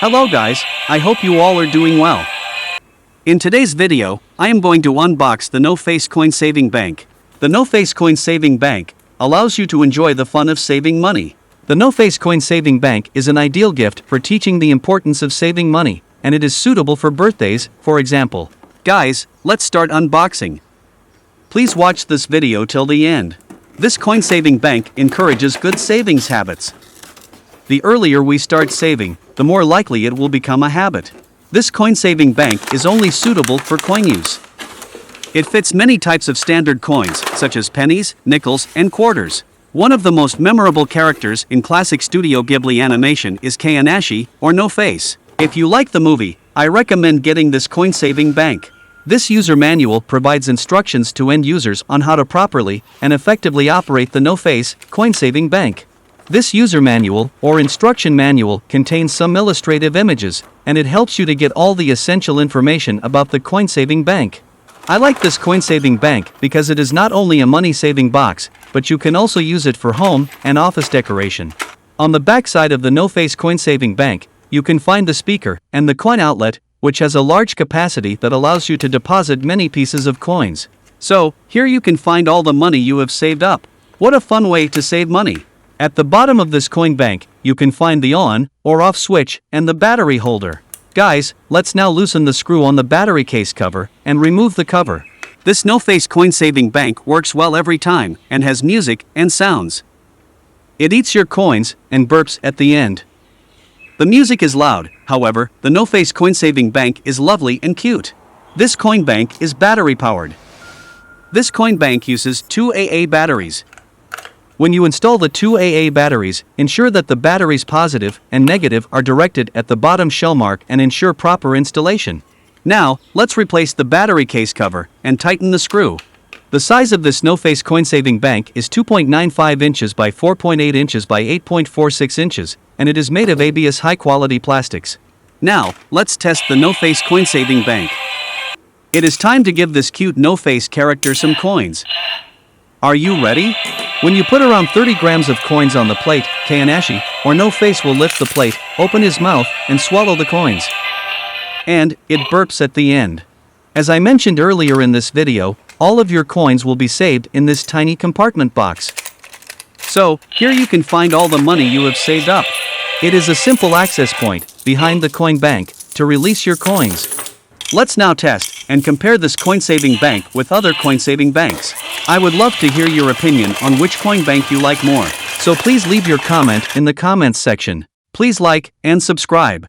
Hello guys, I hope you all are doing well. In today's video, I am going to unbox the No-Face Coin Saving Bank. The No-Face Coin Saving Bank allows you to enjoy the fun of saving money. The No-Face Coin Saving Bank is an ideal gift for teaching the importance of saving money, and it is suitable for birthdays, for example. Guys, let's start unboxing. Please watch this video till the end. This coin saving bank encourages good savings habits. The earlier we start saving, the more likely it will become a habit. This coin saving bank is only suitable for coin use. It fits many types of standard coins, such as pennies, nickels, and quarters. One of the most memorable characters in classic Studio Ghibli animation is Kaonashi, or No-Face. If you like the movie, I recommend getting this coin saving bank. This user manual provides instructions to end users on how to properly and effectively operate the No-Face Coin Saving Bank. This user manual, or instruction manual, contains some illustrative images, and it helps you to get all the essential information about the coin saving bank. I like this coin saving bank because it is not only a money saving box, but you can also use it for home and office decoration. On the back side of the No-Face Coin Saving Bank, you can find the speaker and the coin outlet, which has a large capacity that allows you to deposit many pieces of coins. So, here you can find all the money you have saved up. What a fun way to save money! At the bottom of this coin bank, you can find the on or off switch and the battery holder. Guys, let's now loosen the screw on the battery case cover and remove the cover. This No-Face Coin Saving Bank works well every time and has music and sounds. It eats your coins and burps at the end. The music is loud, however, the No-Face Coin Saving Bank is lovely and cute. This coin bank is battery powered. This coin bank uses 2 AA batteries. When you install the 2 AA batteries, ensure that the batteries positive and negative are directed at the bottom shell mark and ensure proper installation. Now, let's replace the battery case cover and tighten the screw. The size of this No-Face Coin Saving Bank is 2.95 inches by 4.8 inches by 8.46 inches, and it is made of ABS high-quality plastics. Now, let's test the No-Face Coin Saving Bank. It is time to give this cute No-Face character some coins. Are you ready? When you put around 30 grams of coins on the plate, Kaonashi, or No-Face will lift the plate, open his mouth, and swallow the coins. And it burps at the end. As I mentioned earlier in this video, all of your coins will be saved in this tiny compartment box. So, here you can find all the money you have saved up. It is a simple access point, behind the coin bank, to release your coins. Let's now test and compare this coin saving bank with other coin saving banks. I would love to hear your opinion on which coin bank you like more, so please leave your comment in the comments section. Please like and subscribe.